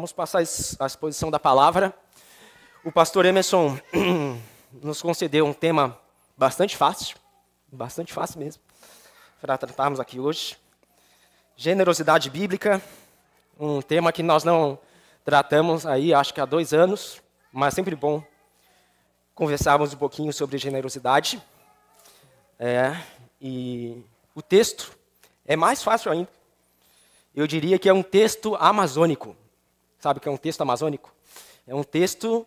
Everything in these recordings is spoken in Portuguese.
Vamos passar a exposição da palavra. O pastor Emerson nos concedeu um tema bastante fácil mesmo, para tratarmos aqui hoje. Generosidade bíblica, um tema que nós não tratamos aí, acho que há 2 anos, mas sempre bom conversarmos um pouquinho sobre generosidade. E o texto é mais fácil ainda. Eu diria que é um texto amazônico. Sabe o que é um texto amazônico? É um texto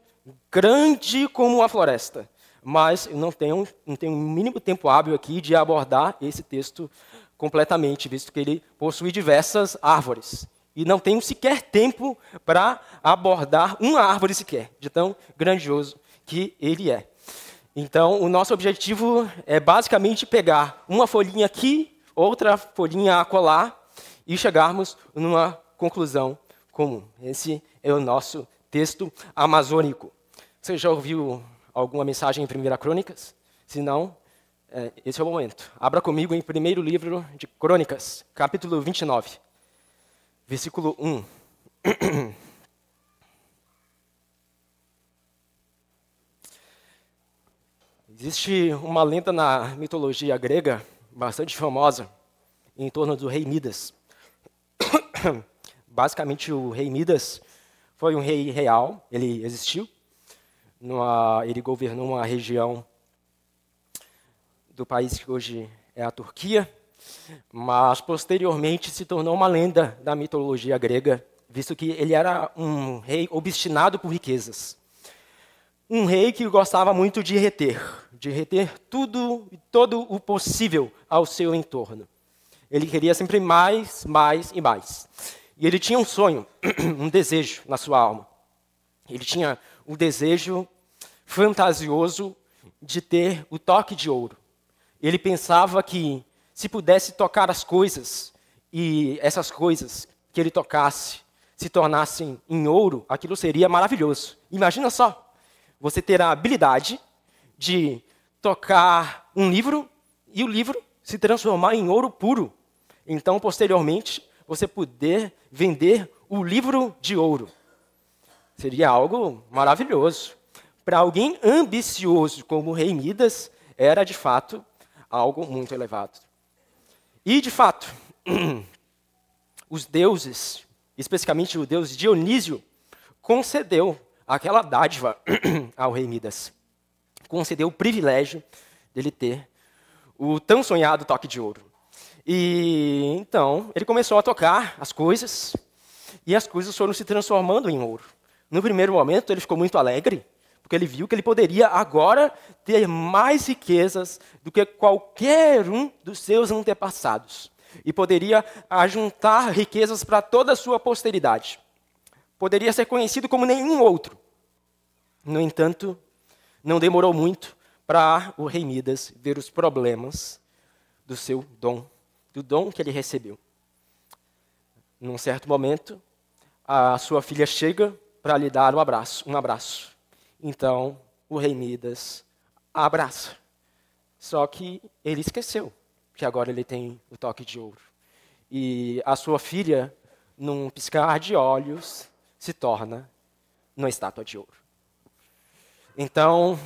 grande como uma floresta. Mas eu não tenho o mínimo tempo hábil aqui de abordar esse texto completamente, visto que ele possui diversas árvores. E não tenho sequer tempo para abordar uma árvore sequer, de tão grandioso que ele é. Então, o nosso objetivo é basicamente pegar uma folhinha aqui, outra folhinha acolá, e chegarmos numa conclusão comum. Esse é o nosso texto amazônico. Você já ouviu alguma mensagem em 1 Crônicas? Se não, esse é o momento. Abra comigo em 1º livro de Crônicas, capítulo 29, versículo 1. Existe uma lenda na mitologia grega, bastante famosa, em torno do rei Midas. Basicamente, o rei Midas foi um rei real, ele existiu. Ele governou uma região do país que hoje é a Turquia, mas posteriormente se tornou uma lenda da mitologia grega, visto que ele era um rei obstinado por riquezas. Um rei que gostava muito de reter tudo e todo o possível ao seu entorno. Ele queria sempre mais, mais e mais. E ele tinha um sonho, um desejo na sua alma. Ele tinha o desejo fantasioso de ter o toque de ouro. Ele pensava que se pudesse tocar as coisas, e essas coisas que ele tocasse se tornassem em ouro, aquilo seria maravilhoso. Imagina só, você ter a habilidade de tocar um livro e o livro se transformar em ouro puro. Então, posteriormente, você poder vender o livro de ouro. Seria algo maravilhoso. Para alguém ambicioso como o rei Midas, era, de fato, algo muito elevado. E, de fato, os deuses, especificamente o deus Dionísio, concedeu aquela dádiva ao rei Midas. Concedeu o privilégio dele ter o tão sonhado toque de ouro. E então ele começou a tocar as coisas, e as coisas foram se transformando em ouro. No primeiro momento ele ficou muito alegre, porque ele viu que ele poderia agora ter mais riquezas do que qualquer um dos seus antepassados. E poderia ajuntar riquezas para toda a sua posteridade. Poderia ser conhecido como nenhum outro. No entanto, não demorou muito para o rei Midas ver os problemas do seu dom, do dom que ele recebeu. Num certo momento, a sua filha chega para lhe dar um abraço. Então, o rei Midas a abraça. Só que ele esqueceu que agora ele tem o toque de ouro. E a sua filha, num piscar de olhos, se torna uma estátua de ouro. Então,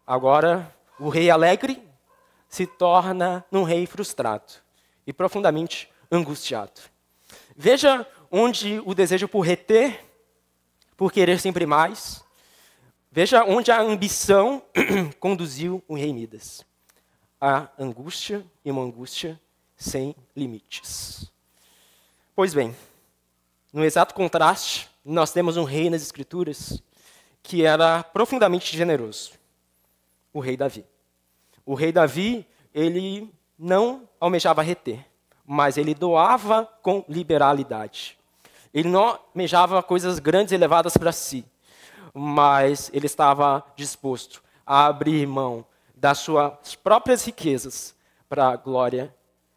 agora, o rei alegre se torna um rei frustrado e profundamente angustiado. Veja onde o desejo por reter, por querer sempre mais, veja onde a ambição conduziu o rei Midas. A angústia e uma angústia sem limites. Pois bem, no exato contraste, nós temos um rei nas Escrituras que era profundamente generoso, o rei Davi. O rei Davi, ele não almejava reter, mas ele doava com liberalidade. Ele não almejava coisas grandes e elevadas para si, mas ele estava disposto a abrir mão das suas próprias riquezas para a glória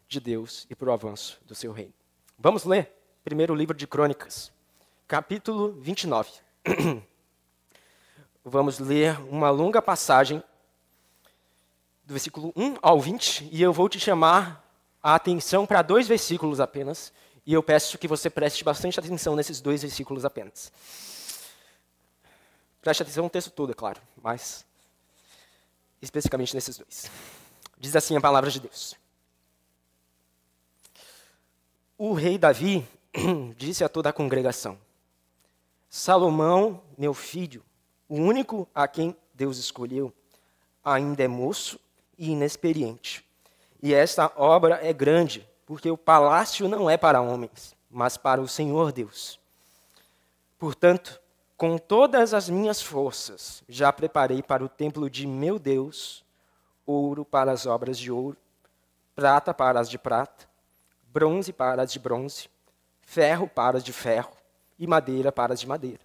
de Deus e para o avanço do seu reino. Vamos ler 1º livro de Crônicas, capítulo 29. Vamos ler uma longa passagem do versículo 1 ao 20, e eu vou te chamar a atenção para 2 versículos apenas, E eu peço que você preste bastante atenção nesses 2 versículos apenas. Preste atenção no texto todo, é claro, mas especificamente nesses 2. Diz assim a palavra de Deus. O rei Davi disse a toda a congregação: Salomão, meu filho, o único a quem Deus escolheu, ainda é moço e inexperiente. E esta obra é grande, porque o palácio não é para homens, mas para o Senhor Deus. Portanto, com todas as minhas forças, já preparei para o templo de meu Deus ouro para as obras de ouro, prata para as de prata, bronze para as de bronze, ferro para as de ferro e madeira para as de madeira.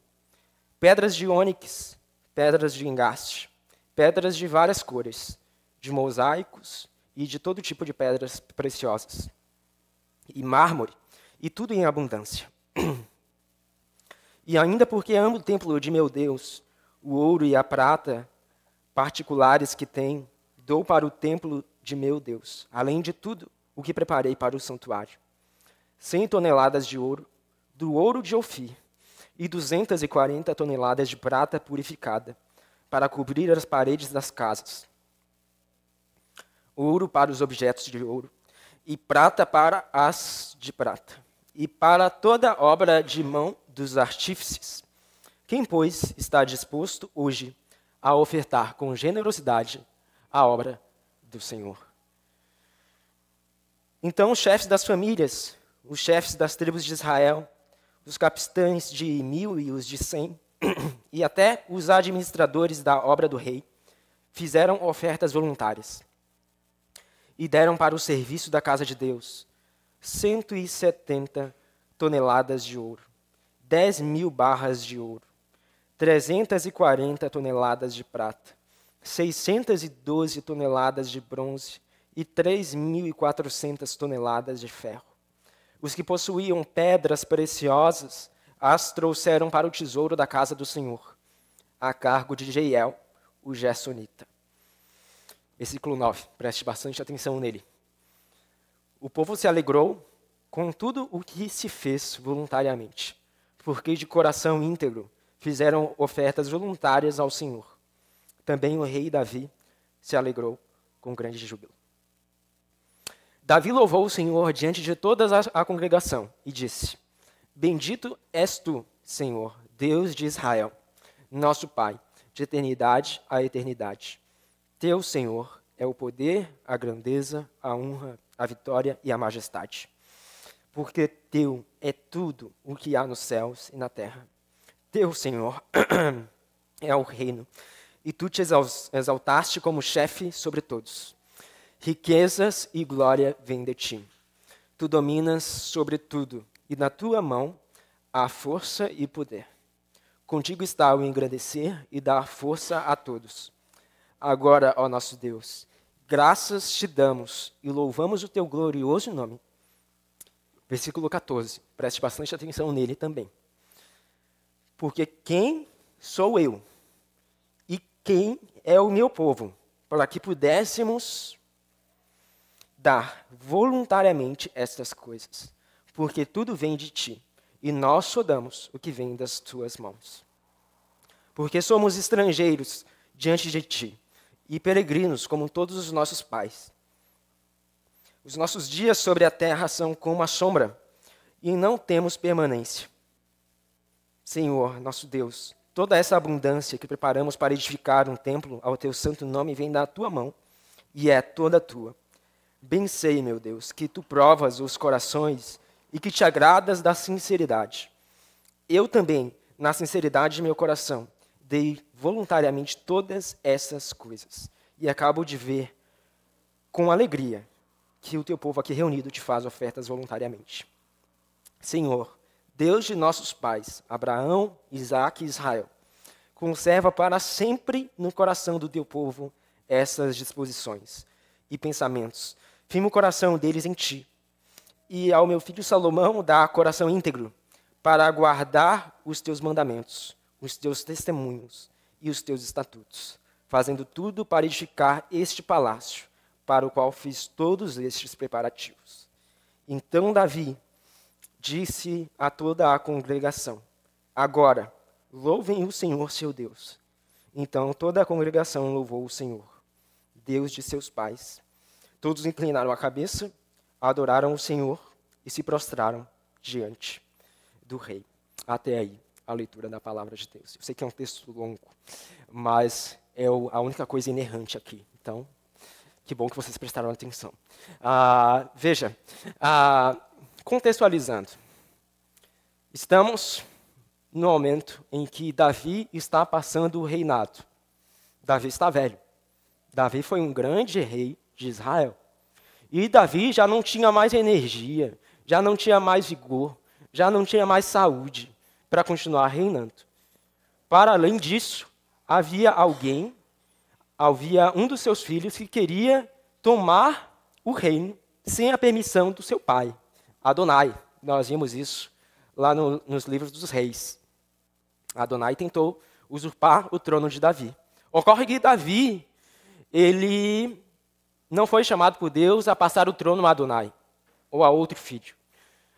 Pedras de ônix, pedras de engaste, pedras de várias cores, de mosaicos e de todo tipo de pedras preciosas, e mármore, e tudo em abundância. E ainda porque amo o templo de meu Deus, o ouro e a prata particulares que tem, dou para o templo de meu Deus, além de tudo o que preparei para o santuário. 100 toneladas de ouro, do ouro de Ofir, e 240 toneladas de prata purificada, para cobrir as paredes das casas. Ouro para os objetos de ouro, e prata para as de prata, e para toda obra de mão dos artífices. Quem, pois, está disposto hoje a ofertar com generosidade a obra do Senhor? Então os chefes das famílias, os chefes das tribos de Israel, os capitães de 1000 e os de 100, e até os administradores da obra do rei, fizeram ofertas voluntárias. E deram para o serviço da casa de Deus 170 toneladas de ouro, 10.000 barras de ouro, 340 toneladas de prata, 612 toneladas de bronze e 3.400 toneladas de ferro. Os que possuíam pedras preciosas as trouxeram para o tesouro da casa do Senhor, a cargo de Jeiel, o Gersonita. Versículo 9, preste bastante atenção nele. O povo se alegrou com tudo o que se fez voluntariamente, porque de coração íntegro fizeram ofertas voluntárias ao Senhor. Também o rei Davi se alegrou com grande júbilo. Davi louvou o Senhor diante de toda a congregação e disse: Bendito és tu, Senhor, Deus de Israel, nosso Pai, de eternidade a eternidade. Teu, Senhor, é o poder, a grandeza, a honra, a vitória e a majestade. Porque teu é tudo o que há nos céus e na terra. Teu, Senhor, é o reino, e tu te exaltaste como chefe sobre todos. Riquezas e glória vêm de ti. Tu dominas sobre tudo, e na tua mão há força e poder. Contigo está o engrandecer e dar força a todos. Agora, ó nosso Deus, graças te damos e louvamos o teu glorioso nome. Versículo 14, preste bastante atenção nele também. Porque quem sou eu e quem é o meu povo, para que pudéssemos dar voluntariamente estas coisas? Porque tudo vem de ti, e nós só damos o que vem das tuas mãos. Porque somos estrangeiros diante de ti, e peregrinos como todos os nossos pais. Os nossos dias sobre a terra são como a sombra, e não temos permanência. Senhor, nosso Deus, toda essa abundância que preparamos para edificar um templo ao teu santo nome vem da tua mão, e é toda tua. Bem sei, meu Deus, que tu provas os corações e que te agradas da sinceridade. Eu também, na sinceridade de meu coração, dei voluntariamente todas essas coisas. E acabo de ver com alegria que o teu povo aqui reunido te faz ofertas voluntariamente. Senhor, Deus de nossos pais, Abraão, Isaque e Israel, conserva para sempre no coração do teu povo essas disposições e pensamentos. Firma o coração deles em ti. E ao meu filho Salomão dá coração íntegro para guardar os teus mandamentos, os teus testemunhos e os teus estatutos, fazendo tudo para edificar este palácio, para o qual fiz todos estes preparativos. Então Davi disse a toda a congregação: agora, louvem o Senhor seu Deus. Então toda a congregação louvou o Senhor, Deus de seus pais. Todos inclinaram a cabeça, adoraram o Senhor e se prostraram diante do rei. Até aí, a leitura da palavra de Deus. Eu sei que é um texto longo, mas é a única coisa inerrante aqui. Então, que bom que vocês prestaram atenção. Veja, contextualizando. Estamos no momento em que Davi está passando o reinado. Davi está velho. Davi foi um grande rei de Israel. E Davi já não tinha mais energia, já não tinha mais vigor, já não tinha mais saúde para continuar reinando. Para além disso, havia um dos seus filhos que queria tomar o reino sem a permissão do seu pai, Adonai. Nós vimos isso lá nos livros dos reis. Adonai tentou usurpar o trono de Davi. Ocorre que Davi, ele não foi chamado por Deus a passar o trono a Adonai, ou a outro filho,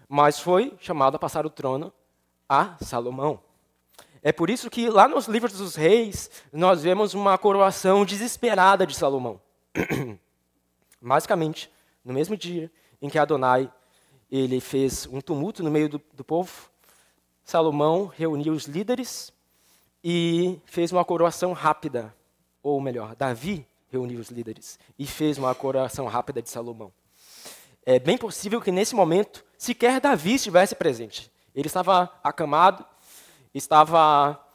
mas foi chamado a passar o trono a Salomão. É por isso que lá nos livros dos reis, nós vemos uma coroação desesperada de Salomão. Basicamente, no mesmo dia em que Adonai ele fez um tumulto no meio do povo, Salomão reuniu os líderes e fez uma coroação rápida, ou melhor, Davi reuniu os líderes e fez uma coroação rápida de Salomão. É bem possível que nesse momento sequer Davi estivesse presente. Ele estava acamado, estava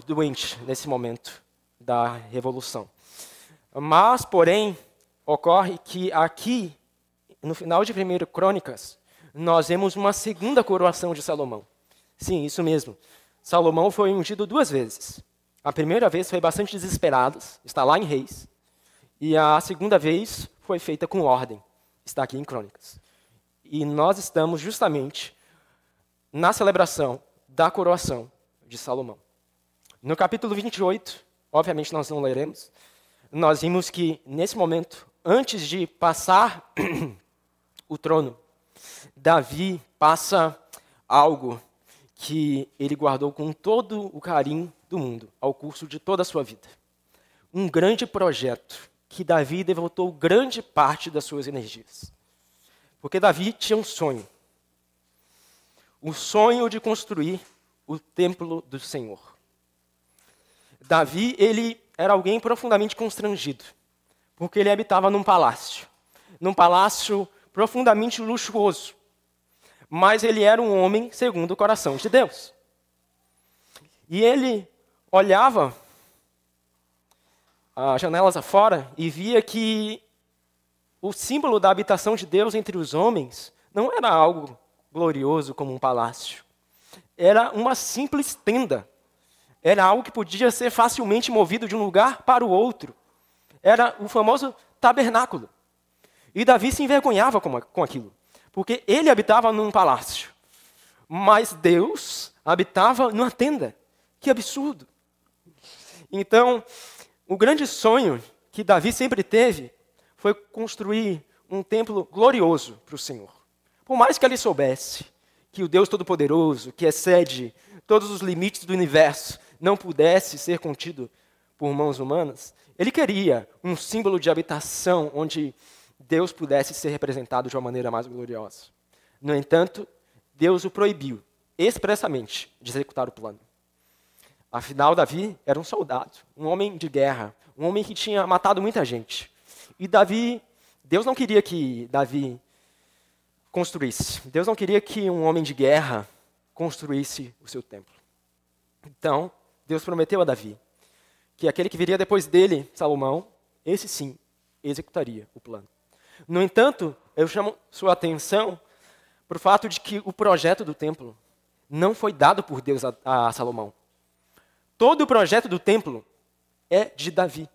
doente nesse momento da revolução. Mas, porém, ocorre que aqui, no final de 1 Crônicas, nós vemos uma segunda coroação de Salomão. Sim, isso mesmo. Salomão foi ungido 2 vezes. A primeira vez foi bastante desesperado, está lá em Reis. E a segunda vez foi feita com ordem, está aqui em Crônicas. E nós estamos justamente na celebração da coroação de Salomão. No capítulo 28, obviamente nós não leremos, nós vimos que nesse momento, antes de passar o trono, Davi passa algo que ele guardou com todo o carinho do mundo, ao curso de toda a sua vida. Um grande projeto que Davi devotou grande parte das suas energias. Porque Davi tinha um sonho. O sonho de construir o templo do Senhor. Davi, ele era alguém profundamente constrangido, porque ele habitava num palácio profundamente luxuoso. Mas ele era um homem segundo o coração de Deus. E ele olhava as janelas afora e via que o símbolo da habitação de Deus entre os homens não era algo glorioso como um palácio. Era uma simples tenda. Era algo que podia ser facilmente movido de um lugar para o outro. Era o famoso tabernáculo. E Davi se envergonhava com aquilo, porque ele habitava num palácio, mas Deus habitava numa tenda. Que absurdo! Então, o grande sonho que Davi sempre teve foi construir um templo glorioso para o Senhor. Por mais que ele soubesse que o Deus Todo-Poderoso, que excede todos os limites do universo, não pudesse ser contido por mãos humanas, ele queria um símbolo de habitação onde Deus pudesse ser representado de uma maneira mais gloriosa. No entanto, Deus o proibiu expressamente de executar o plano. Afinal, Davi era um soldado, um homem de guerra, um homem que tinha matado muita gente. E Deus não queria que Davi construísse. Deus não queria que um homem de guerra construísse o seu templo. Então, Deus prometeu a Davi que aquele que viria depois dele, Salomão, esse sim, executaria o plano. No entanto, eu chamo sua atenção para o fato de que o projeto do templo não foi dado por Deus a Salomão. Todo o projeto do templo é de Davi.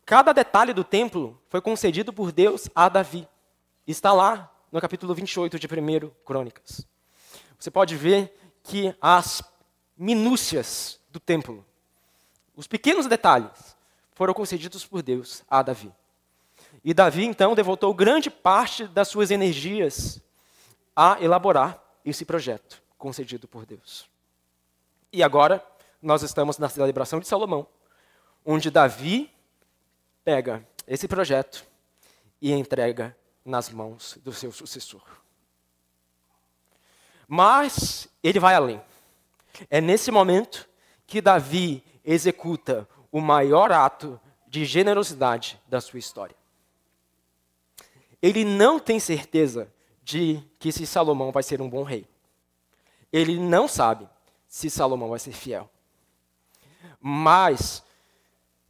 Cada detalhe do templo foi concedido por Deus a Davi. Está lá no capítulo 28 de 1 Crônicas. Você pode ver que as minúcias do templo, os pequenos detalhes, foram concedidos por Deus a Davi. E Davi, então, devotou grande parte das suas energias a elaborar esse projeto concedido por Deus. E agora, nós estamos na celebração de Salomão, onde Davi pega esse projeto e entrega nas mãos do seu sucessor. Mas ele vai além. É nesse momento que Davi executa o maior ato de generosidade da sua história. Ele não tem certeza de que se Salomão vai ser um bom rei. Ele não sabe se Salomão vai ser fiel. Mas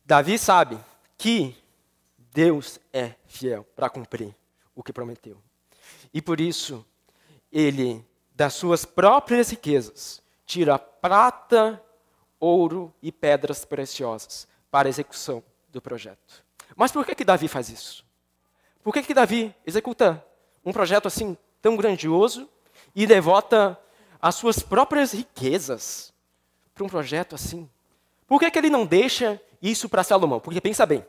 Davi sabe que Deus é fiel para cumprir o que prometeu. E por isso, ele, das suas próprias riquezas, tira prata, ouro e pedras preciosas para a execução do projeto. Mas por que Davi faz isso? Por que Davi executa um projeto assim tão grandioso e devota as suas próprias riquezas para um projeto assim? Por que ele não deixa isso para Salomão? Porque pensa bem,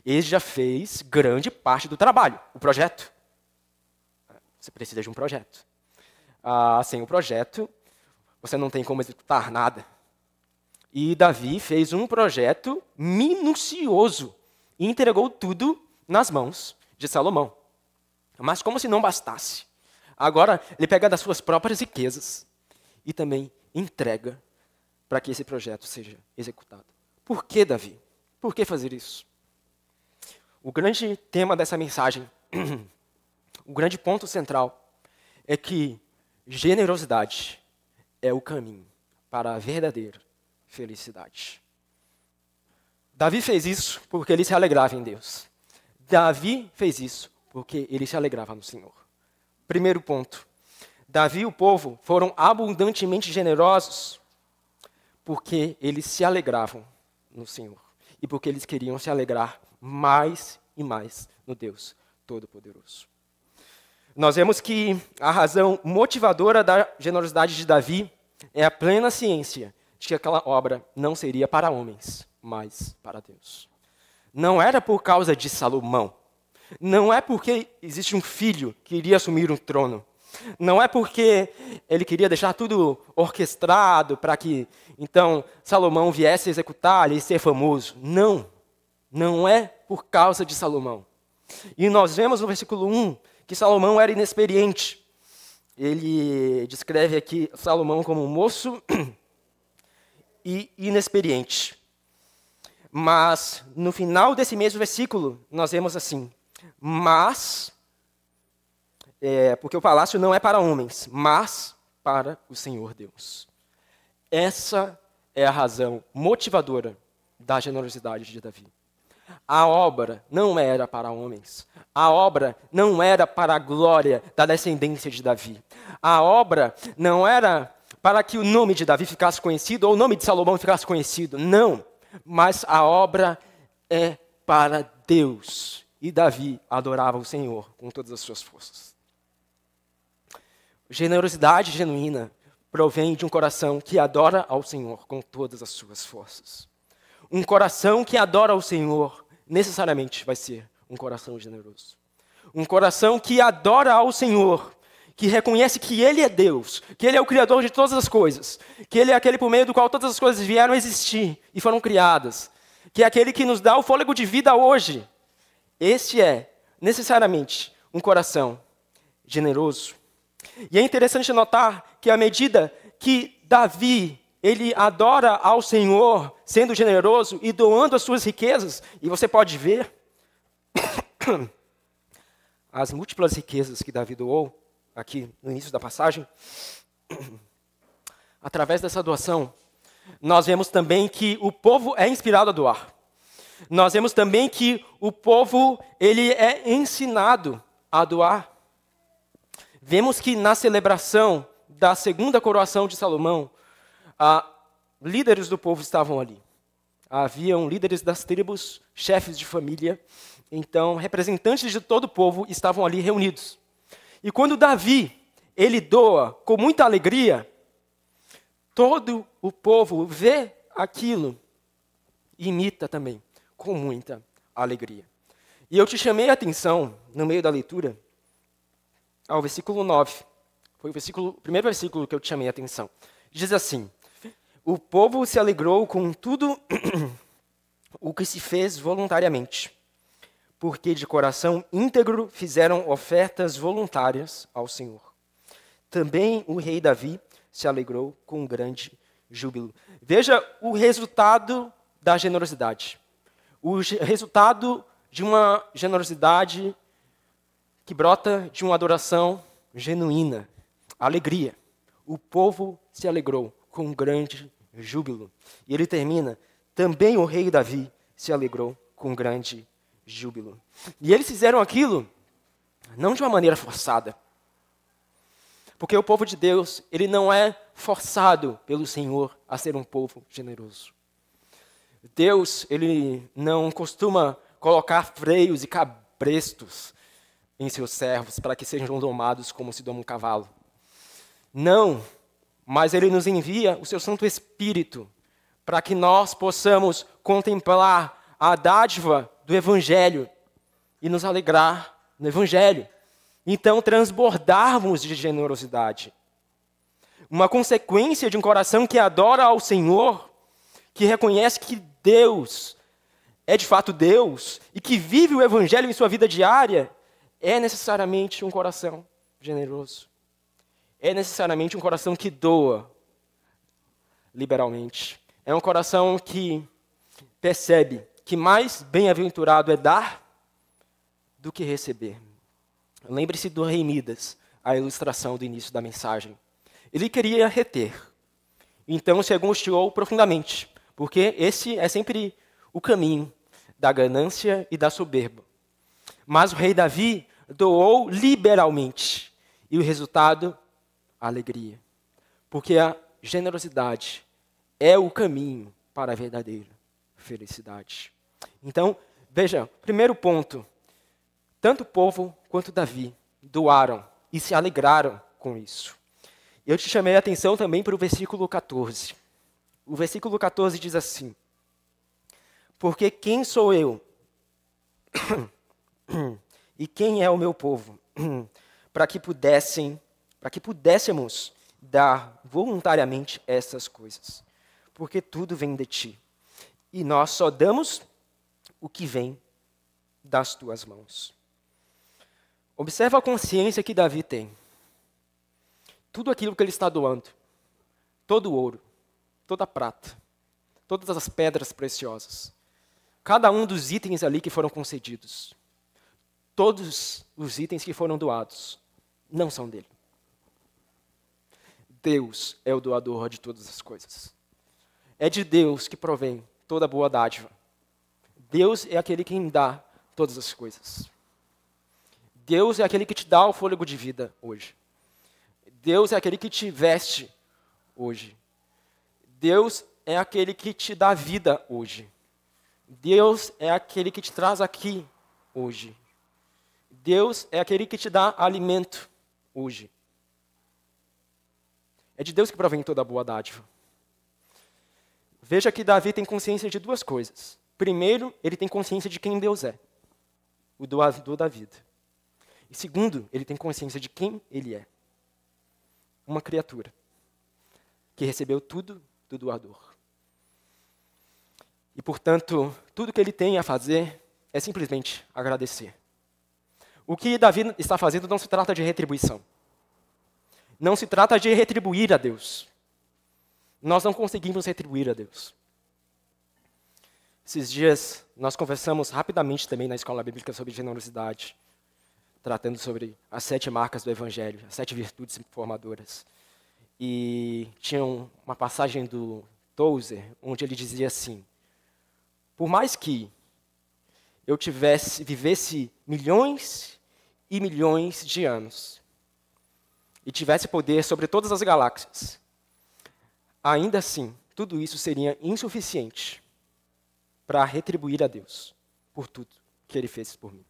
ele já fez grande parte do trabalho, o projeto. Você precisa de um projeto. Sem o projeto, você não tem como executar nada. E Davi fez um projeto minucioso e entregou tudo nas mãos de Salomão. Mas como se não bastasse, agora ele pega das suas próprias riquezas e também entrega para que esse projeto seja executado. Por que, Davi? Por que fazer isso? O grande tema dessa mensagem, o grande ponto central, é que generosidade é o caminho para a verdadeira felicidade. Davi fez isso porque ele se alegrava em Deus. Davi fez isso porque ele se alegrava no Senhor. Primeiro ponto. Davi e o povo foram abundantemente generosos porque eles se alegravam no Senhor. E porque eles queriam se alegrar mais e mais no Deus Todo-Poderoso. Nós vemos que a razão motivadora da generosidade de Davi é a plena ciência de que aquela obra não seria para homens, mas para Deus. Não era por causa de Salomão. Não é porque existe um filho que iria assumir um trono. Não é porque ele queria deixar tudo orquestrado para que, então, Salomão viesse executar e ser famoso. Não. Não é por causa de Salomão. E nós vemos no versículo 1 que Salomão era inexperiente. Ele descreve aqui Salomão como um moço e inexperiente. Mas, no final desse mesmo versículo, nós vemos assim: porque o palácio não é para homens, mas para o Senhor Deus. Essa é a razão motivadora da generosidade de Davi. A obra não era para homens. A obra não era para a glória da descendência de Davi. A obra não era para que o nome de Davi ficasse conhecido ou o nome de Salomão ficasse conhecido. Não. Mas a obra é para Deus. E Davi adorava o Senhor com todas as suas forças. Generosidade genuína provém de um coração que adora ao Senhor com todas as suas forças. Um coração que adora ao Senhor necessariamente vai ser um coração generoso. Um coração que adora ao Senhor, que reconhece que Ele é Deus, que Ele é o Criador de todas as coisas, que Ele é aquele por meio do qual todas as coisas vieram a existir e foram criadas, que é aquele que nos dá o fôlego de vida hoje. Este é, necessariamente, um coração generoso. E é interessante notar que à medida que Davi, ele adora ao Senhor, sendo generoso e doando as suas riquezas, e você pode ver as múltiplas riquezas que Davi doou, aqui no início da passagem, através dessa doação, nós vemos também que o povo é inspirado a doar. Nós vemos também que o povo, ele é ensinado a doar. Vemos que na celebração da segunda coroação de Salomão, líderes do povo estavam ali. Haviam líderes das tribos, chefes de família, então representantes de todo o povo estavam ali reunidos. E quando Davi, ele doa com muita alegria, todo o povo vê aquilo e imita também com muita alegria. E eu te chamei a atenção, no meio da leitura, ao versículo 9. Foi o primeiro versículo que eu te chamei a atenção. Diz assim: o povo se alegrou com tudo o que se fez voluntariamente, porque de coração íntegro fizeram ofertas voluntárias ao Senhor. Também o rei Davi se alegrou com grande júbilo. Veja o resultado da generosidade. O resultado de uma generosidade que brota de uma adoração genuína, alegria. O povo se alegrou com grande júbilo. E ele termina: também o rei Davi se alegrou com grande júbilo. E eles fizeram aquilo não de uma maneira forçada. Porque o povo de Deus, ele não é forçado pelo Senhor a ser um povo generoso. Deus, ele não costuma colocar freios e cabrestos em seus servos para que sejam domados como se doma um cavalo. Não, mas ele nos envia o seu Santo Espírito para que nós possamos contemplar a dádiva do Evangelho e nos alegrar no Evangelho. Então, transbordarmos de generosidade. Uma consequência de um coração que adora ao Senhor, que reconhece que Deus é de fato Deus e que vive o Evangelho em sua vida diária, é necessariamente um coração generoso. É necessariamente um coração que doa liberalmente. É um coração que percebe que mais bem-aventurado é dar do que receber. Lembre-se do rei Midas, a ilustração do início da mensagem. Ele queria reter, então se angustiou profundamente, porque esse é sempre o caminho da ganância e da soberba. Mas o rei Davi doou liberalmente, e o resultado, a alegria. Porque a generosidade é o caminho para a verdadeira felicidade. Então, veja, primeiro ponto, tanto o povo quanto Davi doaram e se alegraram com isso. Eu te chamei a atenção também para o versículo 14. O versículo 14 diz assim: porque quem sou eu e quem é o meu povo para que pudéssemos dar voluntariamente essas coisas? Porque tudo vem de ti, e nós só damos o que vem das tuas mãos. Observa a consciência que Davi tem. Tudo aquilo que ele está doando, todo o ouro, toda a prata, todas as pedras preciosas, cada um dos itens ali que foram concedidos, todos os itens que foram doados, não são dele. Deus é o doador de todas as coisas. É de Deus que provém toda boa dádiva. Deus é aquele que dá todas as coisas. Deus é aquele que te dá o fôlego de vida hoje. Deus é aquele que te veste hoje. Deus é aquele que te dá vida hoje. Deus é aquele que te traz aqui hoje. Deus é aquele que te dá alimento hoje. É de Deus que provém toda a boa dádiva. Veja que Davi tem consciência de duas coisas. Primeiro, ele tem consciência de quem Deus é, o doador da vida. E segundo, ele tem consciência de quem ele é. Uma criatura que recebeu tudo do doador. E, portanto, tudo que ele tem a fazer é simplesmente agradecer. O que Davi está fazendo não se trata de retribuição. Não se trata de retribuir a Deus. Nós não conseguimos retribuir a Deus. Esses dias, nós conversamos rapidamente também na escola bíblica sobre generosidade, tratando sobre as 7 marcas do Evangelho, as 7 virtudes formadoras. E tinha uma passagem do Tozer, onde ele dizia assim: por mais que eu vivesse milhões e milhões de anos, e tivesse poder sobre todas as galáxias, ainda assim, tudo isso seria insuficiente para retribuir a Deus por tudo que Ele fez por mim.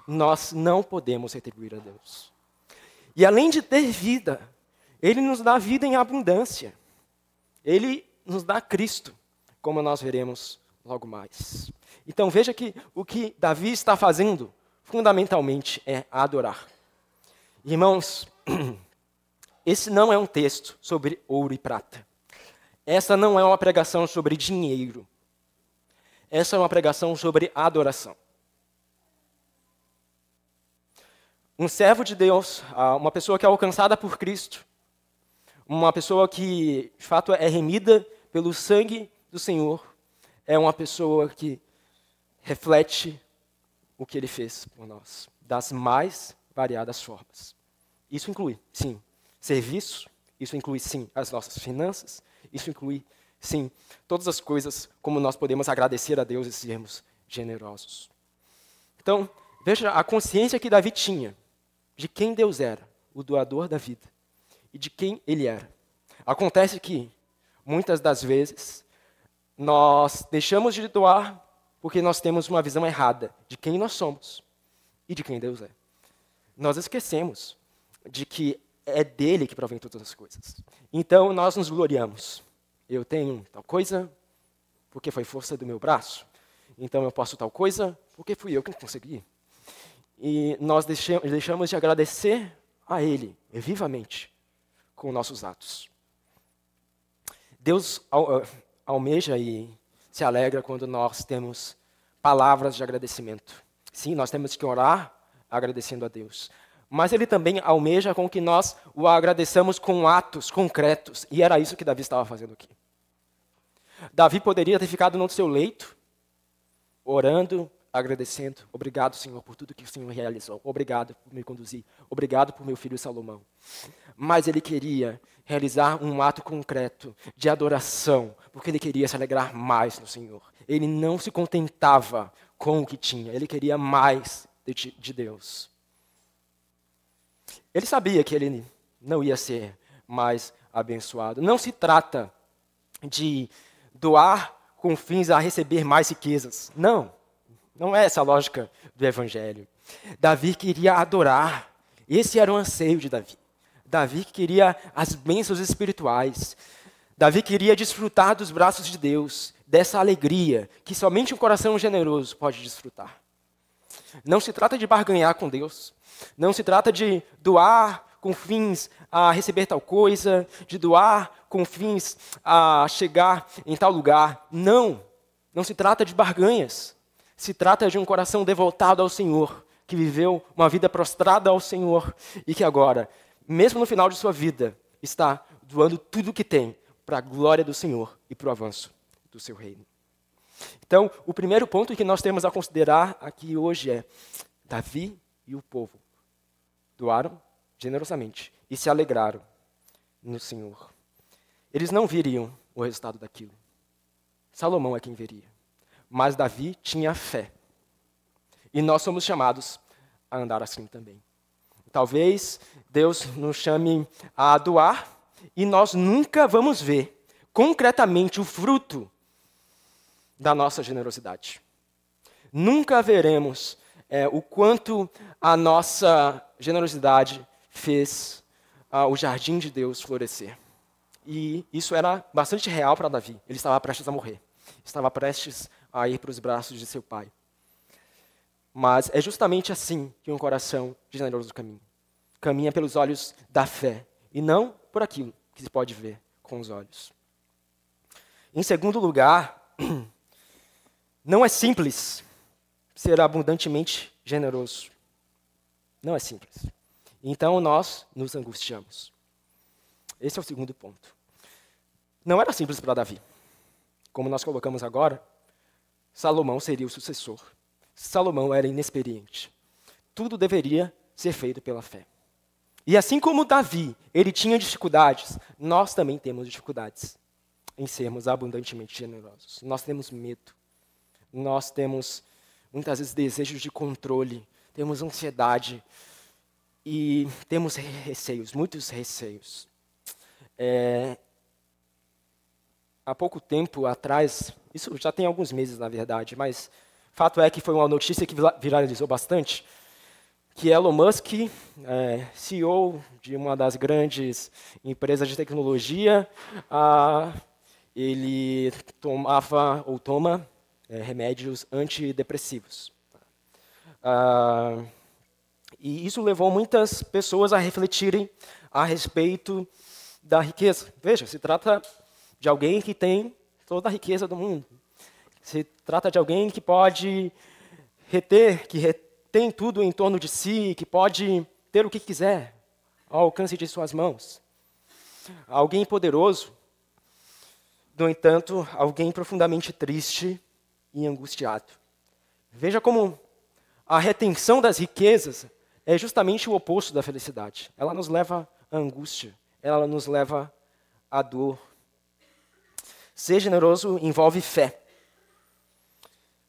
Nós não podemos retribuir a Deus. E além de ter vida, Ele nos dá vida em abundância. Ele nos dá Cristo, como nós veremos logo mais. Então veja que o que Davi está fazendo, fundamentalmente, é adorar. Irmãos, esse não é um texto sobre ouro e prata. Essa não é uma pregação sobre dinheiro. Essa é uma pregação sobre adoração. Um servo de Deus, uma pessoa que é alcançada por Cristo, uma pessoa que, de fato, é remida pelo sangue do Senhor, é uma pessoa que reflete o que Ele fez por nós, das mais variadas formas. Isso inclui, sim, serviço, isso inclui, sim, as nossas finanças, isso inclui, sim, todas as coisas como nós podemos agradecer a Deus e sermos generosos. Então, veja a consciência que Davi tinha de quem Deus era, o doador da vida, e de quem Ele era. Acontece que, muitas das vezes, nós deixamos de doar porque nós temos uma visão errada de quem nós somos e de quem Deus é. Nós esquecemos de que é dele que provém todas as coisas. Então, nós nos gloriamos. Eu tenho tal coisa porque foi força do meu braço. Então, eu posso tal coisa porque fui eu que consegui. E nós deixamos de agradecer a Ele, vivamente, com nossos atos. Deus almeja e se alegra quando nós temos palavras de agradecimento. Sim, nós temos que orar agradecendo a Deus. Mas Ele também almeja com que nós o agradeçamos com atos concretos. E era isso que Davi estava fazendo aqui. Davi poderia ter ficado no seu leito, orando, agradecendo. Obrigado, Senhor, por tudo que o Senhor realizou. Obrigado por me conduzir. Obrigado por meu filho Salomão. Mas ele queria realizar um ato concreto de adoração, porque ele queria se alegrar mais no Senhor. Ele não se contentava com o que tinha, ele queria mais de Deus. Ele sabia que ele não ia ser mais abençoado. Não se trata de doar com fins a receber mais riquezas. Não. Não é essa a lógica do Evangelho. Davi queria adorar. Esse era o anseio de Davi. Davi queria as bênçãos espirituais. Davi queria desfrutar dos braços de Deus, dessa alegria que somente um coração generoso pode desfrutar. Não se trata de barganhar com Deus. Não se trata de doar com fins a receber tal coisa, de doar com fins a chegar em tal lugar. Não. Não se trata de barganhas. Se trata de um coração devotado ao Senhor, que viveu uma vida prostrada ao Senhor e que agora, mesmo no final de sua vida, está doando tudo o que tem para a glória do Senhor e para o avanço do seu reino. Então, o primeiro ponto que nós temos a considerar aqui hoje é: Davi e o povo doaram generosamente e se alegraram no Senhor. Eles não veriam o resultado daquilo. Salomão é quem veria. Mas Davi tinha fé. E nós somos chamados a andar assim também. Talvez Deus nos chame a doar e nós nunca vamos ver concretamente o fruto da nossa generosidade. Nunca veremos o quanto a nossa generosidade fez o jardim de Deus florescer. E isso era bastante real para Davi. Ele estava prestes a morrer. Estava prestes a ir para os braços de seu pai. Mas é justamente assim que um coração generoso caminha. Caminha pelos olhos da fé, e não por aquilo que se pode ver com os olhos. Em segundo lugar, não é simples ser abundantemente generoso. Não é simples. Então nós nos angustiamos. Esse é o segundo ponto. Não era simples para Davi. Como nós colocamos agora, Salomão seria o sucessor. Salomão era inexperiente. Tudo deveria ser feito pela fé. E assim como Davi, ele tinha dificuldades, nós também temos dificuldades em sermos abundantemente generosos. Nós temos medo. Nós temos, muitas vezes, desejos de controle. Temos ansiedade. E temos receios, muitos receios. Há pouco tempo atrás, isso já tem alguns meses, na verdade, mas fato é que foi uma notícia que viralizou bastante, que Elon Musk, CEO de uma das grandes empresas de tecnologia, ele tomava ou toma remédios antidepressivos. E isso levou muitas pessoas a refletirem a respeito da riqueza. Veja, se trata de alguém que tem toda a riqueza do mundo. Se trata de alguém que pode reter, que retém tudo em torno de si, que pode ter o que quiser ao alcance de suas mãos. Alguém poderoso, no entanto, alguém profundamente triste e angustiado. Veja como a retenção das riquezas é justamente o oposto da felicidade. Ela nos leva à angústia, ela nos leva à dor. Ser generoso envolve fé.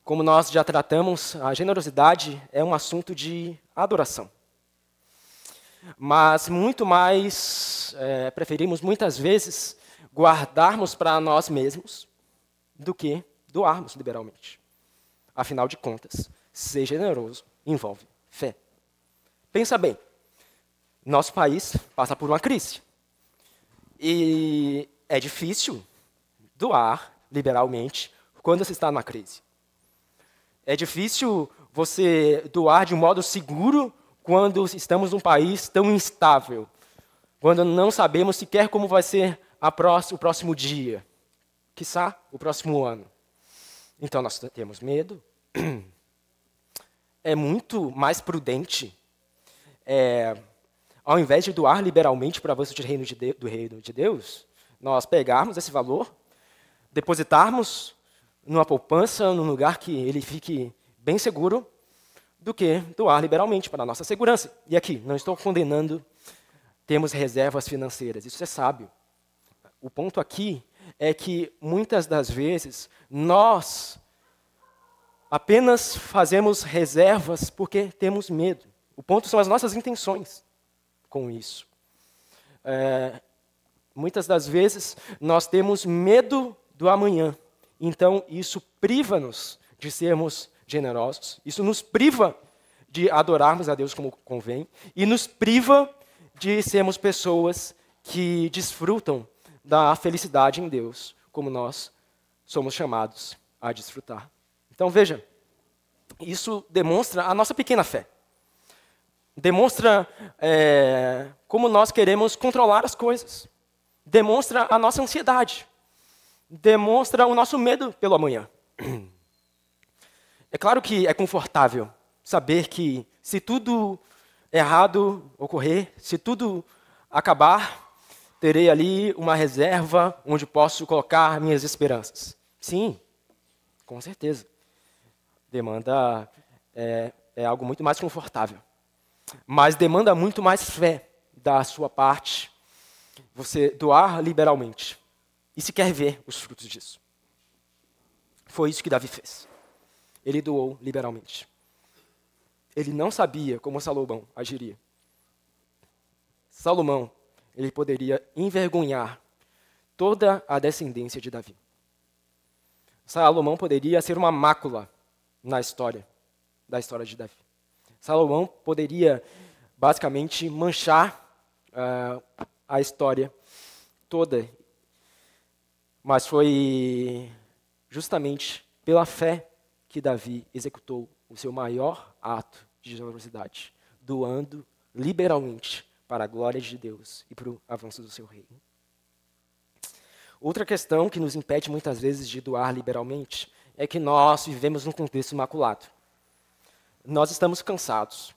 Como nós já tratamos, a generosidade é um assunto de adoração. Mas muito mais, preferimos muitas vezes guardarmos para nós mesmos do que doarmos liberalmente. Afinal de contas, ser generoso envolve fé. Pensa bem, nosso país passa por uma crise. E é difícil doar liberalmente quando se está numa crise. É difícil você doar de um modo seguro quando estamos num país tão instável, quando não sabemos sequer como vai ser o próximo dia, quiçá o próximo ano. Então nós temos medo. É muito mais prudente, ao invés de doar liberalmente para avanço do reino de Deus, nós pegarmos esse valor, depositarmos numa poupança, num lugar que ele fique bem seguro, do que doar liberalmente para a nossa segurança. E aqui, não estou condenando termos reservas financeiras, isso é sábio. O ponto aqui é que, muitas das vezes, nós apenas fazemos reservas porque temos medo. O ponto são as nossas intenções com isso. Muitas das vezes, nós temos medo do amanhã. Então, isso priva-nos de sermos generosos. Isso nos priva de adorarmos a Deus como convém. E nos priva de sermos pessoas que desfrutam da felicidade em Deus, como nós somos chamados a desfrutar. Então, veja, isso demonstra a nossa pequena fé. Demonstra como nós queremos controlar as coisas. Demonstra a nossa ansiedade. Demonstra o nosso medo pelo amanhã. É claro que é confortável saber que, se tudo errado ocorrer, se tudo acabar, terei ali uma reserva onde posso colocar minhas esperanças. Sim, com certeza. Demanda é algo muito mais confortável. Mas demanda muito mais fé da sua parte, você doar liberalmente. E se quer ver os frutos disso. Foi isso que Davi fez. Ele doou liberalmente. Ele não sabia como Salomão agiria. Salomão, ele poderia envergonhar toda a descendência de Davi. Salomão poderia ser uma mácula da história de Davi. Salomão poderia, basicamente, manchar a história toda. Mas foi justamente pela fé que Davi executou o seu maior ato de generosidade, doando liberalmente para a glória de Deus e para o avanço do seu reino. Outra questão que nos impede muitas vezes de doar liberalmente é que nós vivemos num contexto imaculado. Nós estamos cansados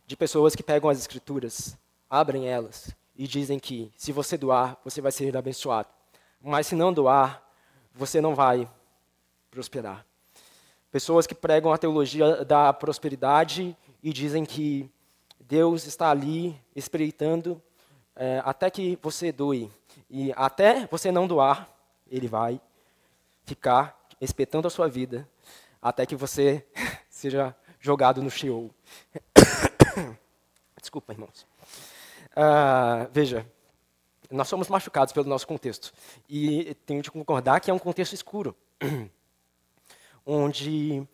de pessoas que pegam as escrituras, abrem elas e dizem que, se você doar, você vai ser abençoado. Mas se não doar, você não vai prosperar. Pessoas que pregam a teologia da prosperidade e dizem que Deus está ali espreitando até que você doe. E até você não doar, Ele vai ficar espetando a sua vida até que você seja jogado no Sheol. Desculpa, irmãos. Veja, nós somos machucados pelo nosso contexto. E tenho de concordar que é um contexto escuro, onde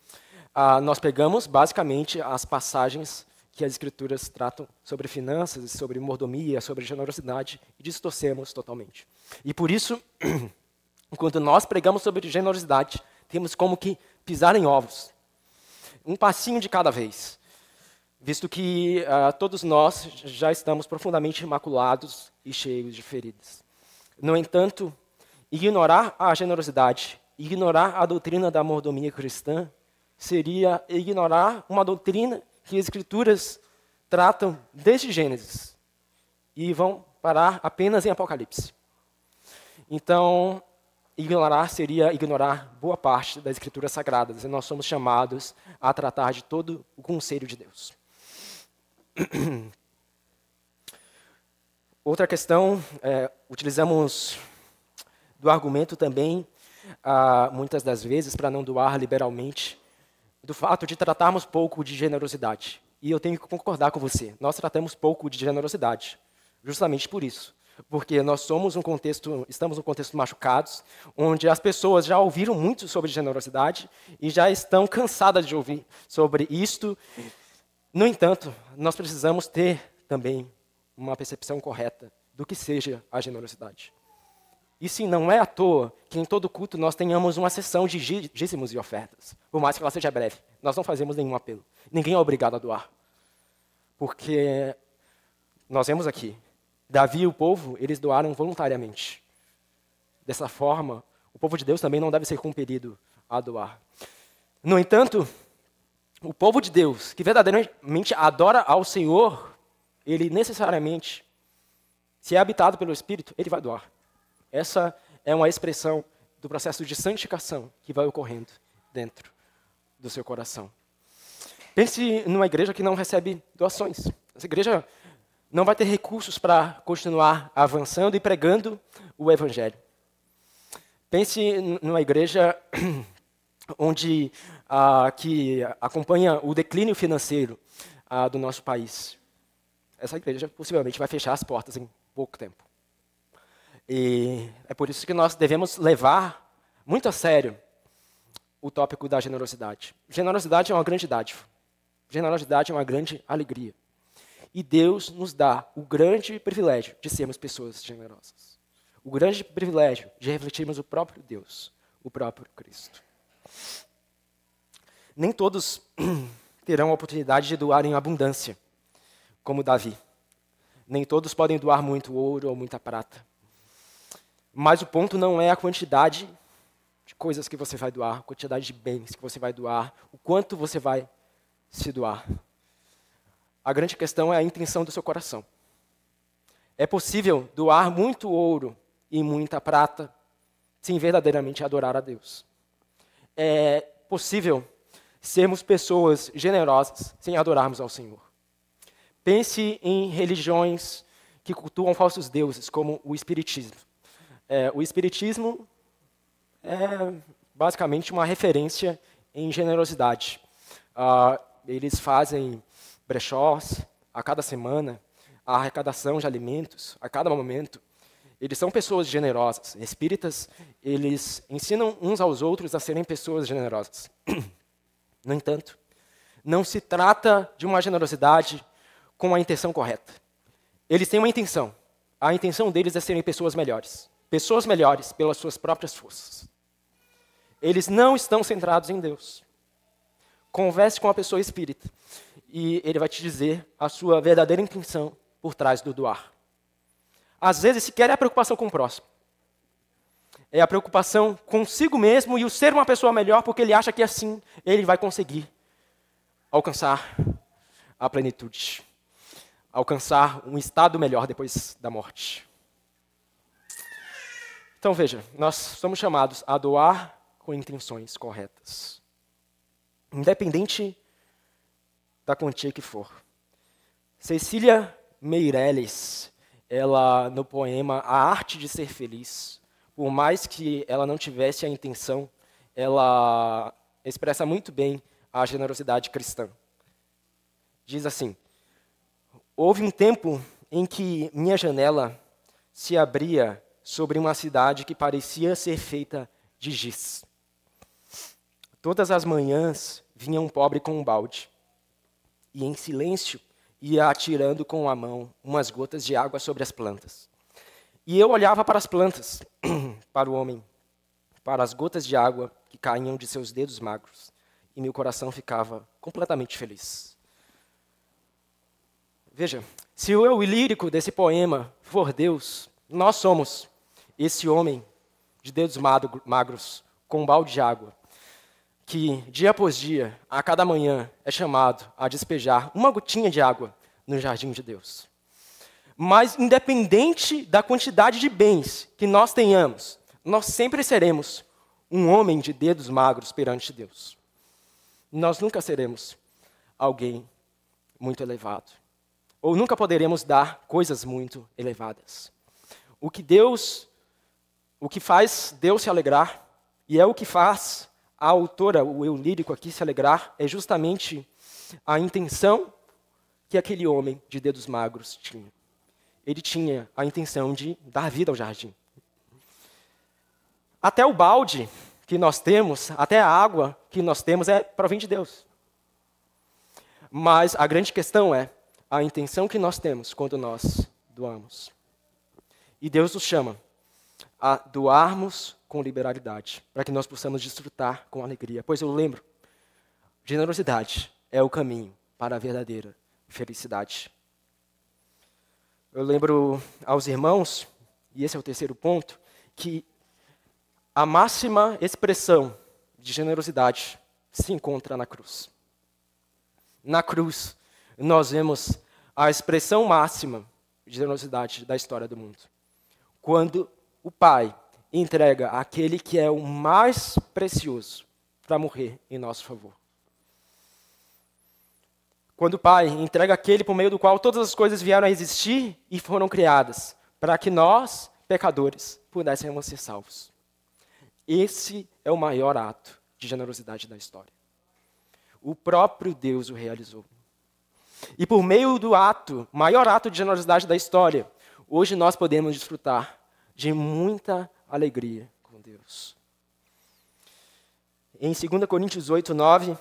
nós pegamos, basicamente, as passagens que as Escrituras tratam sobre finanças, sobre mordomia, sobre generosidade, e distorcemos totalmente. E por isso, enquanto nós pregamos sobre generosidade, temos como que pisar em ovos. Um passinho de cada vez. Visto que todos nós já estamos profundamente imaculados e cheios de feridas. No entanto, ignorar a generosidade, ignorar a doutrina da mordomia cristã, seria ignorar uma doutrina que as Escrituras tratam desde Gênesis e vão parar apenas em Apocalipse. Então, ignorar seria ignorar boa parte das Escrituras Sagradas, e nós somos chamados a tratar de todo o conselho de Deus. Outra questão, utilizamos do argumento também, muitas das vezes, para não doar liberalmente, do fato de tratarmos pouco de generosidade. E eu tenho que concordar com você, nós tratamos pouco de generosidade, justamente por isso. Porque nós estamos num contexto machucados, onde as pessoas já ouviram muito sobre generosidade e já estão cansadas de ouvir sobre isto. No entanto, nós precisamos ter também uma percepção correta do que seja a generosidade. E sim, não é à toa que em todo culto nós tenhamos uma sessão de dízimos e ofertas, por mais que ela seja breve. Nós não fazemos nenhum apelo. Ninguém é obrigado a doar. Porque nós vemos aqui, Davi e o povo, eles doaram voluntariamente. Dessa forma, o povo de Deus também não deve ser compelido a doar. No entanto, o povo de Deus, que verdadeiramente adora ao Senhor, ele necessariamente, se é habitado pelo Espírito, ele vai doar. Essa é uma expressão do processo de santificação que vai ocorrendo dentro do seu coração. Pense numa igreja que não recebe doações. Essa igreja não vai ter recursos para continuar avançando e pregando o Evangelho. Pense numa igreja onde que acompanha o declínio financeiro do nosso país. Essa igreja possivelmente vai fechar as portas em pouco tempo. E é por isso que nós devemos levar muito a sério o tópico da generosidade. Generosidade é uma grande dádiva. Generosidade é uma grande alegria. E Deus nos dá o grande privilégio de sermos pessoas generosas. O grande privilégio de refletirmos o próprio Deus, o próprio Cristo. Nem todos terão a oportunidade de doar em abundância, como Davi. Nem todos podem doar muito ouro ou muita prata. Mas o ponto não é a quantidade de coisas que você vai doar, a quantidade de bens que você vai doar, o quanto você vai se doar. A grande questão é a intenção do seu coração. É possível doar muito ouro e muita prata sem verdadeiramente adorar a Deus. É possível sermos pessoas generosas sem adorarmos ao Senhor. Pense em religiões que cultuam falsos deuses, como o Espiritismo. O Espiritismo é basicamente uma referência em generosidade. Eles fazem brechós a cada semana, a arrecadação de alimentos a cada momento. Eles são pessoas generosas. Espíritas, eles ensinam uns aos outros a serem pessoas generosas. No entanto, não se trata de uma generosidade com a intenção correta. Eles têm uma intenção. A intenção deles é serem pessoas melhores. Pessoas melhores pelas suas próprias forças. Eles não estão centrados em Deus. Converse com uma pessoa espírita e ele vai te dizer a sua verdadeira intenção por trás do doar. Às vezes, sequer é a preocupação com o próximo. É a preocupação consigo mesmo e o ser uma pessoa melhor, porque ele acha que assim ele vai conseguir alcançar a plenitude. Alcançar um estado melhor depois da morte. Então veja, nós somos chamados a doar com intenções corretas. Independente da quantia que for. Cecília Meirelles, ela no poema A Arte de Ser Feliz, por mais que ela não tivesse a intenção, ela expressa muito bem a generosidade cristã. Diz assim: houve um tempo em que minha janela se abria sobre uma cidade que parecia ser feita de giz. Todas as manhãs vinha um pobre com um balde, e em silêncio ia atirando com a mão umas gotas de água sobre as plantas. E eu olhava para as plantas, para o homem, para as gotas de água que caíam de seus dedos magros, e meu coração ficava completamente feliz. Veja, se o eu lírico desse poema for Deus, nós somos esse homem de dedos magros com um balde de água, que dia após dia, a cada manhã, é chamado a despejar uma gotinha de água no jardim de Deus. Mas, independente da quantidade de bens que nós tenhamos, nós sempre seremos um homem de dedos magros perante Deus. Nós nunca seremos alguém muito elevado. Ou nunca poderemos dar coisas muito elevadas. O que faz Deus se alegrar, e é o que faz a autora, o eu lírico aqui se alegrar, é justamente a intenção que aquele homem de dedos magros tinha. Ele tinha a intenção de dar vida ao jardim. Até o balde que nós temos, até a água que nós temos, provém de Deus. Mas a grande questão é a intenção que nós temos quando nós doamos. E Deus nos chama a doarmos com liberalidade, para que nós possamos desfrutar com alegria. Pois eu lembro, generosidade é o caminho para a verdadeira felicidade. Eu lembro aos irmãos, e esse é o terceiro ponto, que a máxima expressão de generosidade se encontra na cruz. Na cruz, nós vemos a expressão máxima de generosidade da história do mundo. Quando o Pai entrega aquele que é o mais precioso para morrer em nosso favor. Quando o Pai entrega aquele por meio do qual todas as coisas vieram a existir e foram criadas, para que nós, pecadores, pudéssemos ser salvos. Esse é o maior ato de generosidade da história. O próprio Deus o realizou. E por meio do maior ato de generosidade da história, hoje nós podemos desfrutar de muita alegria com Deus. Em 2 Coríntios 8, 9,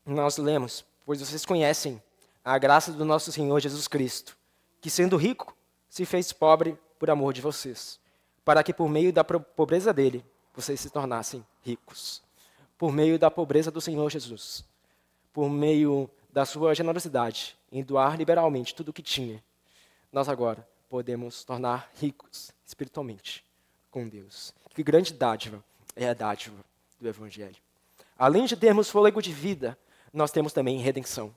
nós lemos: pois vocês conhecem a graça do nosso Senhor Jesus Cristo, que sendo rico, se fez pobre por amor de vocês, para que por meio da pobreza dele, vocês se tornassem ricos. Por meio da pobreza do Senhor Jesus, por meio da sua generosidade em doar liberalmente tudo o que tinha, nós agora podemos tornar ricos espiritualmente com Deus. Que grande dádiva é a dádiva do Evangelho. Além de termos fôlego de vida, nós temos também redenção.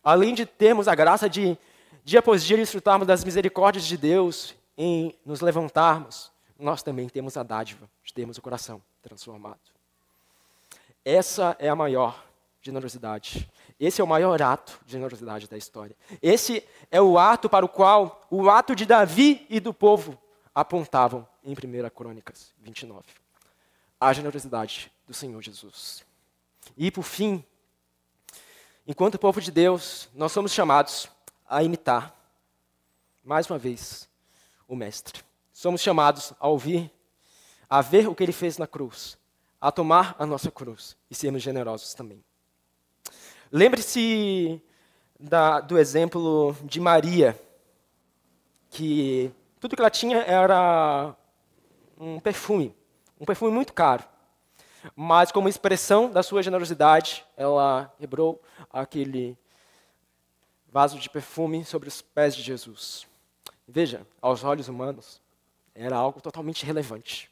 Além de termos a graça de, dia após dia, desfrutarmos das misericórdias de Deus em nos levantarmos, nós também temos a dádiva de termos o coração transformado. Essa é a maior generosidade. Esse é o maior ato de generosidade da história. Esse é o ato para o qual o ato de Davi e do povo apontavam em 1 Crônicas 29. A generosidade do Senhor Jesus. E por fim, enquanto povo de Deus, nós somos chamados a imitar, mais uma vez, o Mestre. Somos chamados a ouvir, a ver o que Ele fez na cruz, a tomar a nossa cruz e sermos generosos também. Lembre-se do exemplo de Maria, que tudo que ela tinha era um perfume muito caro. Mas como expressão da sua generosidade, ela quebrou aquele vaso de perfume sobre os pés de Jesus. Veja, aos olhos humanos, era algo totalmente irrelevante.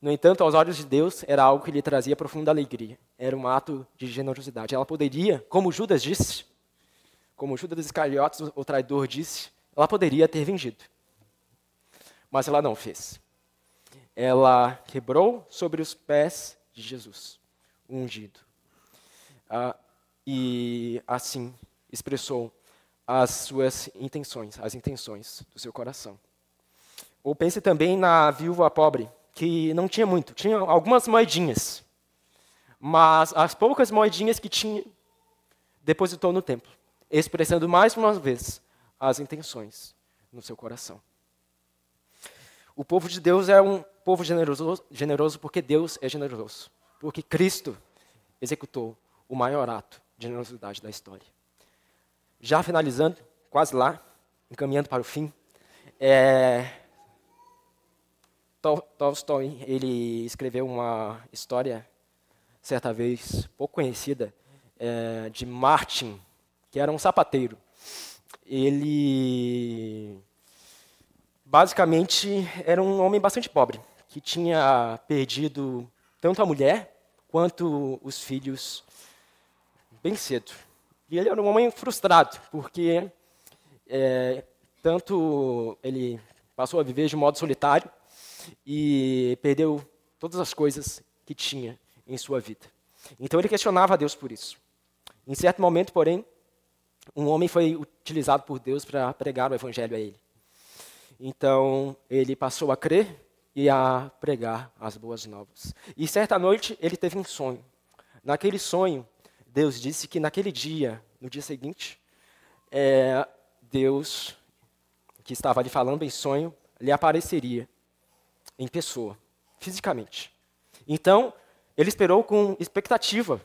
No entanto, aos olhos de Deus, era algo que lhe trazia profunda alegria. Era um ato de generosidade. Ela poderia, como Judas disse, como Judas Iscariotes, o traidor, disse, ela poderia ter vendido. Mas ela não fez. Ela quebrou sobre os pés de Jesus, o ungido. E assim expressou as suas intenções, as intenções do seu coração. Ou pense também na viúva pobre, que não tinha muito, tinha algumas moedinhas. Mas as poucas moedinhas que tinha, depositou no templo, expressando mais uma vez as intenções no seu coração. O povo de Deus é um povo generoso porque Deus é generoso. Porque Cristo executou o maior ato de generosidade da história. Já finalizando, quase lá, encaminhando para o fim, Tolstói, ele escreveu uma história, certa vez, pouco conhecida, de Martin, que era um sapateiro. Ele, basicamente, era um homem bastante pobre, que tinha perdido tanto a mulher quanto os filhos bem cedo. E ele era um homem frustrado, porque tanto ele passou a viver de modo solitário e perdeu todas as coisas que tinha em sua vida. Então ele questionava a Deus por isso. Em certo momento, porém, um homem foi utilizado por Deus para pregar o evangelho a ele. Então ele passou a crer e a pregar as boas novas. E certa noite ele teve um sonho. Naquele sonho, Deus disse que naquele dia, no dia seguinte, Deus, que estava ali falando em sonho, lhe apareceria em pessoa, fisicamente. Então, ele esperou com expectativa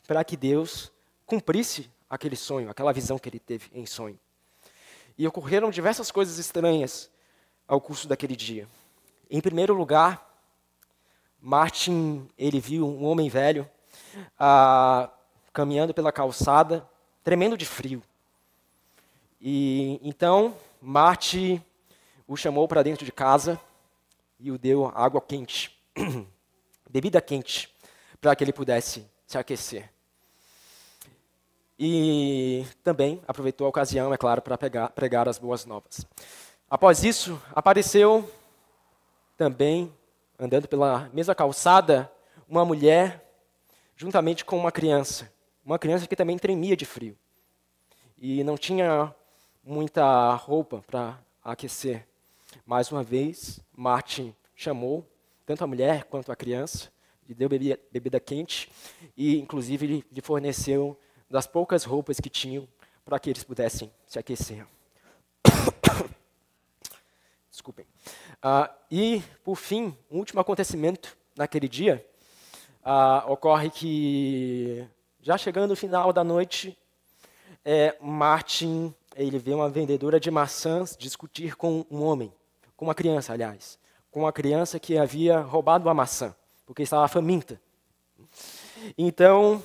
para que Deus cumprisse aquele sonho, aquela visão que ele teve em sonho. E ocorreram diversas coisas estranhas ao curso daquele dia. Em primeiro lugar, Martin, ele viu um homem velho caminhando pela calçada, tremendo de frio. E então, Martin o chamou para dentro de casa e o deu água quente, bebida quente, para que ele pudesse se aquecer. E também aproveitou a ocasião, é claro, para pregar as boas novas. Após isso, apareceu também, andando pela mesma calçada, uma mulher juntamente com uma criança que também tremia de frio. E não tinha muita roupa para aquecer. Mais uma vez, Martin chamou tanto a mulher quanto a criança, lhe deu bebida quente e, inclusive, lhe forneceu das poucas roupas que tinham para que eles pudessem se aquecer. Desculpem. E, por fim, um último acontecimento naquele dia, ocorre que, já chegando no final da noite, Martin, ele vê uma vendedora de maçãs discutir com um homem, com uma criança, aliás, com uma criança que havia roubado uma maçã, porque estava faminta. Então,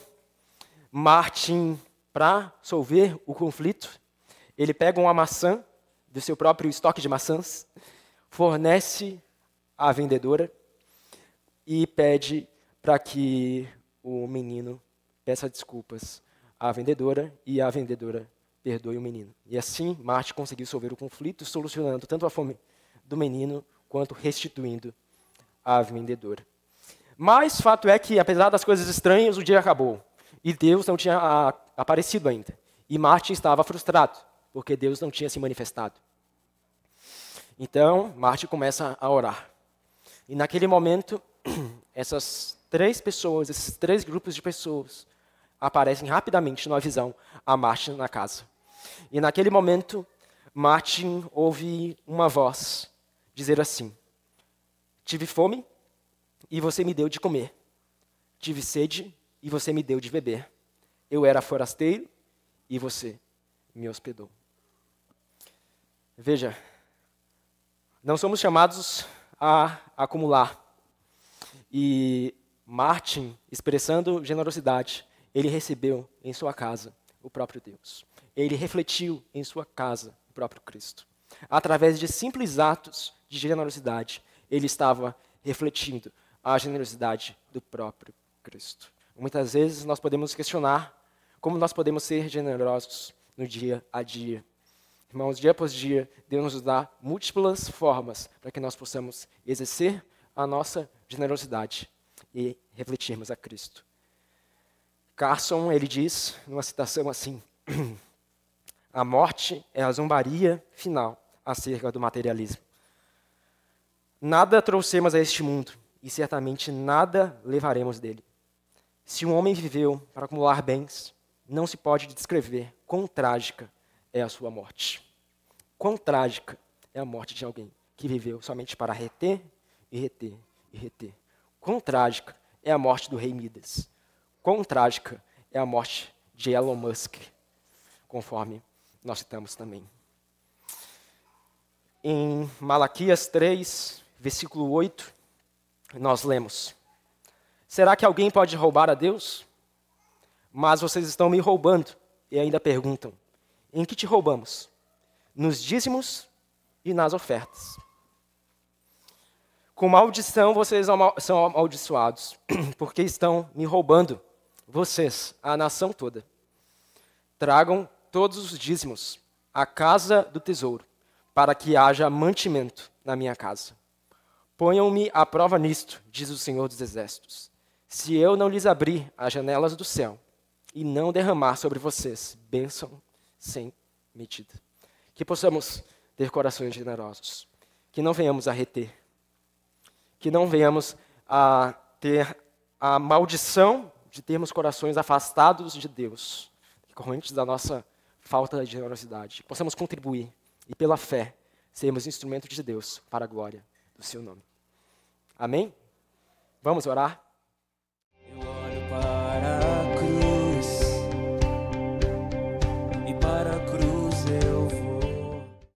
Martin, para resolver o conflito, ele pega uma maçã do seu próprio estoque de maçãs, fornece à vendedora e pede para que o menino peça desculpas à vendedora e a vendedora perdoe o menino. E assim, Martin conseguiu resolver o conflito, solucionando tanto a fome do menino quanto restituindo a vendedora. Mas fato é que, apesar das coisas estranhas, o dia acabou. E Deus não tinha aparecido ainda. E Martin estava frustrado, porque Deus não tinha se manifestado. Então, Martin começa a orar. E naquele momento, essas três pessoas, esses três grupos de pessoas, aparecem rapidamente numa visão a Martin na casa. E naquele momento, Martin ouve uma voz dizer assim: tive fome e você me deu de comer. Tive sede e você me deu de beber. Eu era forasteiro e você me hospedou. Veja, não somos chamados a acumular. E Martin, expressando generosidade, ele recebeu em sua casa o próprio Deus. Ele refletiu em sua casa o próprio Cristo. Através de simples atos de generosidade, ele estava refletindo a generosidade do próprio Cristo. Muitas vezes nós podemos questionar como nós podemos ser generosos no dia a dia. Irmãos, dia após dia, Deus nos dá múltiplas formas para que nós possamos exercer a nossa generosidade e refletirmos a Cristo. Carson, ele diz, numa citação assim: a morte é a zombaria final acerca do materialismo. Nada trouxemos a este mundo e certamente nada levaremos dele. Se um homem viveu para acumular bens, não se pode descrever quão trágica é a sua morte. Quão trágica é a morte de alguém que viveu somente para reter e reter e reter. Quão trágica é a morte do rei Midas. Quão trágica é a morte de Elon Musk, conforme nós citamos também. Em Malaquias 3, versículo 8, nós lemos: será que alguém pode roubar a Deus? Mas vocês estão me roubando e ainda perguntam: em que te roubamos? Nos dízimos e nas ofertas. Com maldição vocês são amaldiçoados, porque estão me roubando, vocês, a nação toda. Tragam todos os dízimos à casa do tesouro, para que haja mantimento na minha casa. Ponham-me à prova nisto, diz o Senhor dos Exércitos, se eu não lhes abrir as janelas do céu e não derramar sobre vocês bênção sem medida. Que possamos ter corações generosos, que não venhamos a reter, que não venhamos a ter a maldição de termos corações afastados de Deus, decorrentes da nossa falta de generosidade. Que possamos contribuir e, pela fé, sermos instrumentos de Deus para a glória do seu nome. Amém? Vamos orar?